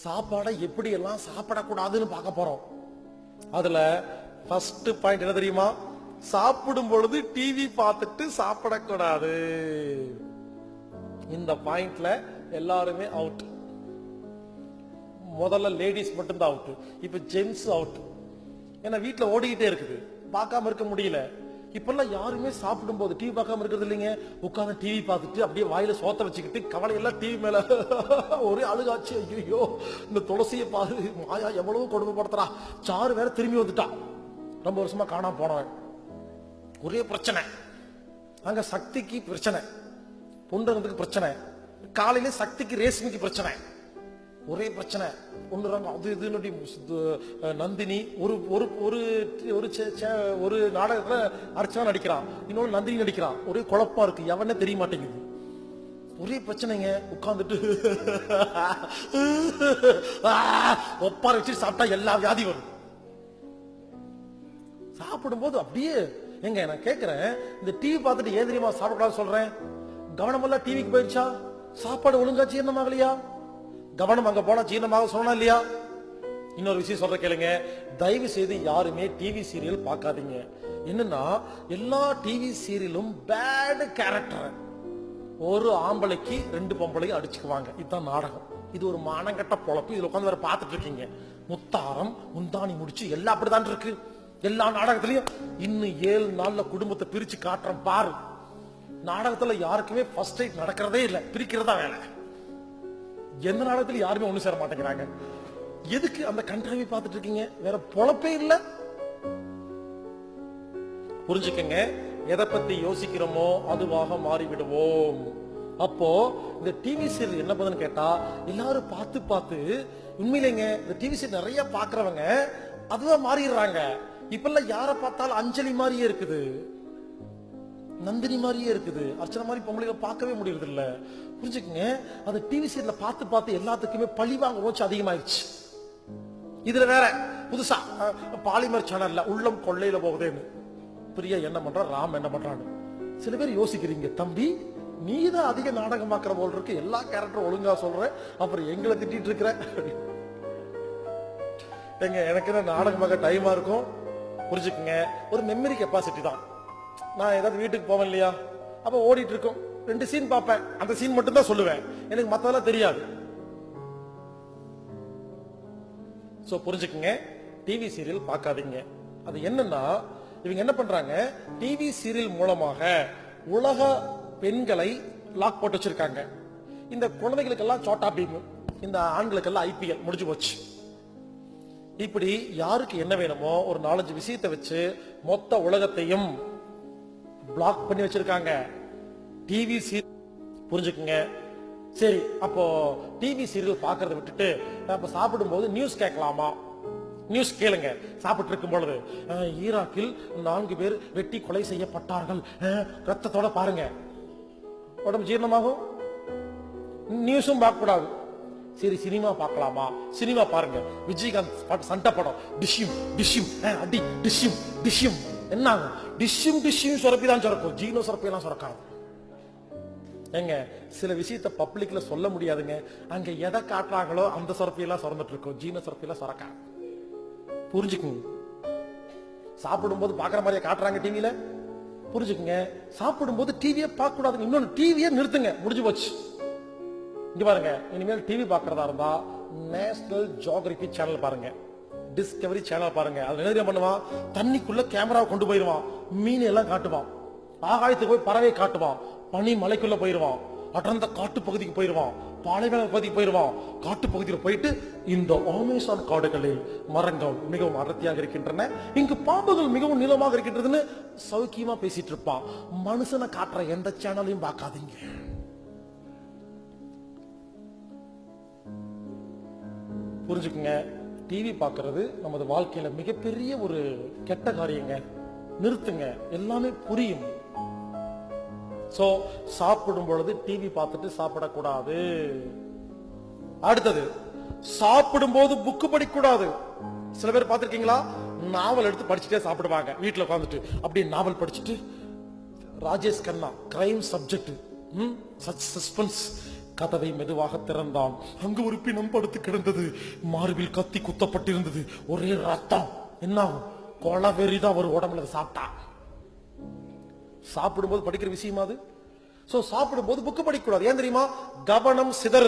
சாப்பாடை எப்படி எல்லாம் சாப்பிடக்கூடாதுன்னு பார்க்க போறோம். அதுல ஃபர்ஸ்ட் பாயிண்ட் என்ன தெரியுமா? சாப்பிடும் பொழுது டிவி பார்த்துட்டு சாப்பிடக்கூடாது. இந்த பாயிண்ட்ல எல்லாருமே அவுட். முதல்ல லேடிஸ் மட்டும்தான் அவுட், இப்ப ஜென்ஸ் அவுட். ஏன்னா வீட்டுல ஓடிக்கிட்டே இருக்குது, பார்க்காம இருக்க முடியல. இப்பெல்லாம் யாருமே சாப்பிடும் போது டிவி பார்க்காம இருக்கிறது இல்லைங்க. உட்காந்து டிவி பார்த்துட்டு அப்படியே வாயில சோத்த வச்சுக்கிட்டு கவலை எல்லாம் டிவி மேல ஒரே அழுகாச்சு. ஐயோ இந்த துளசியை பாரு, மாயா எவ்வளவு கொடுமைப்படுத்துறா. சாரு வேற திரும்பி வந்துட்டா, ரொம்ப வருஷமா காணாம போனவன். ஒரே பிரச்சனை அங்க, சக்திக்கு பிரச்சனை, பொண்ணுறதுக்கு பிரச்சனை, காலையில சக்திக்கு ரேஷ்மிக்கு பிரச்சனை, ஒரே பிரச்சனை. ஒண்ணுறாங்க அது இது. நந்தினி ஒரு ஒரு ஒரு ஒரு நாடகத்துல அர்ச்சனா நடிக்கிறான், இன்னொன்னு நந்தினி நடிக்கிறான். ஒரே குழப்பா இருக்கு, எவனே தெரிய மாட்டேங்குது. ஒரே பிரச்சனைங்க. உட்கார்ந்துட்டு ஒப்பார வச்சு சாப்பிட்டா எல்லா வியாதி வரும். சாப்பிடும் போது அப்படியே எங்க நான் கேட்கிறேன், இந்த டிவி பார்த்துட்டு ஏன் தெரியுமா சாப்பிடக்கூடாது சொல்றேன்? கவனமெல்லாம் டிவிக்கு போயிடுச்சா? சாப்பாடு ஒழுங்கா ஜீரணமாகலையா? கவனம் அங்க போனா ஜீரணமாக சொல்லணும் இல்லையா? இன்னொரு விஷயம் சொல்ற கேளுங்க, தயவு செய்து யாருமே டிவி சீரியல் பார்க்காதீங்க. என்னன்னா எல்லா டிவி சீரியலும் பேட் கேரக்டர். ஒரு ஆம்பளைக்கு 2 பொம்பளையும் அடிச்சுக்குவாங்க. இதுதான் நாடகம். இது ஒரு மானங்கட்ட பொழப்பு. இதுல உட்காந்து வேற பார்த்துட்டு இருக்கீங்க. முத்தாரம் முந்தாணி முடிச்சு எல்லாம் அப்படிதான் இருக்கு எல்லா நாடகத்திலையும். இன்னும் 7 நாள்ல குடும்பத்தை பிரிச்சு காட்டுறேன் பாரு. நாடகத்துல யாருக்குமே ஃபர்ஸ்ட் நைட் நடக்கிறதே இல்லை, பிரிக்கிறதா வேலை. எந்த நாடகத்துல யாருமே ஒண்ணு சேர மாட்டேங்கிறாங்க. எதுக்கு அந்த கண்ட்ராவி பார்த்துட்டு இருக்கீங்க? வேற பொழப்பே இல்ல. புரிஞ்சுக்கங்க, எதை பத்தி யோசிக்கிறோமோ அதுவாக மாறிவிடுவோம். அப்போ இந்த டிவி சீரியல் என்ன பண்ணுன்னு கேட்டா, எல்லாரும் பார்த்து பார்த்து உண்மையிலேங்க இந்த டிவி சீரியல் நிறைய பாக்குறவங்க அதுதான் மாறிடுறாங்க. இப்பெல்லாம் யாரை பார்த்தாலும் அஞ்சலி மாதிரியே இருக்குது, நந்தினி மாதிரியே இருக்குது, அர்ச்சனை மாதிரி பொம்பளைங்க பார்க்கவே முடியறது இல்ல. புரிஞ்சுக்கங்க, அந்த டிவி சீரியல்ல பார்த்து பார்த்து எல்லாத்துக்குமே பழி வாங்க ரோச்சு அதிகமாயிருச்சு. இதுல வேற புதுசா பாலிமர் சேனல்ல உள்ளம் கொள்ளையில போகுதேன்னு பிரியா என்ன பண்றா, ராம் என்ன பண்றான்னு சில பேர் யோசிக்கிறீங்க. தம்பி நீதான் அதிக நாடகம் பார்க்கிற போல் இருக்கு, எல்லா கேரக்டரும் ஒழுங்கா சொல்ற, அப்புறம் எங்களை திட்டிட்டு இருக்கிற. எங்க எனக்கு என்ன நாடகம் பார்க்க டைமா இருக்கும்? புரிஞ்சுக்குங்க, ஒரு மெமரி கெப்பாசிட்டி தான். நான் ஏதாவது வீட்டுக்கு போவேன் இல்லையா, அப்ப ஓடிட்டு இருக்கும், 2 சீன் பார்ப்பேன், அந்த சீன் மட்டும் தான் சொல்லுவேன், எனக்கு மத்ததெல்லாம் தெரியாது. சோ புரிஞ்சுக்குங்க, டிவி சீரியல் பார்க்காதீங்க. அது என்னன்னா, இவங்க என்ன பண்றாங்க, டிவி சீரியல் மூலமாக உலக பெண்களை லாக் போட்டு வச்சிருக்காங்க. இந்த குழந்தைகளுக்கெல்லாம் சோட்டா பீம், இந்த ஆண்களுக்கெல்லாம் ஐபிஎல் முடிஞ்சு போச்சு. இப்படி யாருக்கு என்ன வேணுமோ ஒரு 4-5 விஷயத்தை வச்சு மொத்த உலகத்தையும் பிளாக் பண்ணி வச்சிருக்காங்க டிவி சீரியல். புரிஞ்சுக்குங்க. சரி, அப்போ டிவி சீரியல் பார்க்கறத விட்டுட்டு அப்ப சாப்பிடும் போது நியூஸ் கேட்கலாமா? நியூஸ் கேளுங்க. சாப்பிட்டு இருக்கும் பொழுது ஈராக்கில் 4 பேர் வெட்டி கொலை செய்யப்பட்டார்கள், ரத்தத்தோட பாருங்க, உடம்பு ஜீரணமாகும். நியூஸும் பார்க்க கூடாது. சரி, சினிமா பார்க்கலாமா? சினிமா பாருங்க. விஜயகாந்த் சண்டை படம், டிஷ்யூம் டிஷ்யூம் அடி டிஷ்யூம் டிஷ்யூம். என்ன ஆகும்? டிஷ்யூம் டிஷ்யூம் சுரப்பி தான் சுரக்கும், ஜீனோ சுரப்பி எல்லாம் சுரக்காது. எங்க சில விஷயத்த பப்ளிக்ல சொல்ல முடியாதுங்க. அங்க எதை காட்டுறாங்களோ அந்த சுரப்பி எல்லாம் சுரந்துட்டு இருக்கும், ஜீனோ சுரப்பி எல்லாம் சுரக்காது. புரிஞ்சுக்குங்க. சாப்பிடும் போது பாக்குற மாதிரியே காட்டுறாங்க டிவியில. புரிஞ்சுக்குங்க, சாப்பிடும் போது டிவியை பார்க்க கூடாதுங்க. இன்னொன்னு, டிவியை நிறுத்துங்க, முடிஞ்சு போச்சு. இங்க பாருங்க, இனிமேல் டிவி பாக்குறதா இருந்தா நேஷனல் ஜியோகிராபி சேனல் பாருங்க, டிஸ்கவரி சேனல் பாருங்க. அது என்ன பண்ணுவான், தண்ணிக்குள்ள கேமராவை கொண்டு போயிருவான், மீன் எல்லாம் காட்டுவான், ஆகாயத்துக்கு போய் பறவை காட்டுவான், பனி மலைக்குள்ள போயிருவான், அடர்ந்த காட்டு பகுதிக்கு போயிருவான், பாலைவன பகுதிக்கு போயிருவான். காட்டு பகுதியில் போயிட்டு இந்த அமேசான் காடுகளில் மரங்கள் மிகவும் அடர்த்தியாக இருக்கின்றன, இங்கு பாம்புகள் மிகவும் நீளமாக இருக்கின்றதுன்னு சௌக்கியமா பேசிட்டு இருப்பான். மனுஷனை காட்டுற எந்த சேனலையும் பார்க்காதீங்க. புரிஞ்சுக்குங்க, டிவி பார்க்கறது நமது வாழ்க்கையில மிகப்பெரிய ஒரு கெட்ட காரியங்க. நிறுத்துங்க, எல்லாமே புரியும். சோ சாப்பிடும் பொழுது டிவி பார்த்துட்டு சாப்பிடக்கூடாது. அடுத்தது, சாப்பிடும் போது புக்கு படிக்கக்கூடாது. சில பேர் பார்த்திருக்கீங்களா, நாவல் எடுத்து படிச்சுட்டே சாப்பிடுவாங்க வீட்டுல உட்காந்துட்டு. அப்படியே நாவல் படிச்சுட்டு, Rajesh Khanna crime subject, suspense, கதவை மெதுவாக திறந்தான். அங்கு ஒரு பிணம் படுத்து கிடந்தது. மார்பில் கத்தி குத்தப்பட்டிருந்தது. ஒரே ரத்தம். என்ன ஆகும்? கொலவெறிதான் ஒரு உடம்புல சாப்பிட்டா. சாப்பிடும்போது படிக்கிற விஷயமா அது? சோ சாப்பிடும்போது புக்கு படிக்க கூடாது. ஏன் தெரியுமா? கவனம் சிதறு.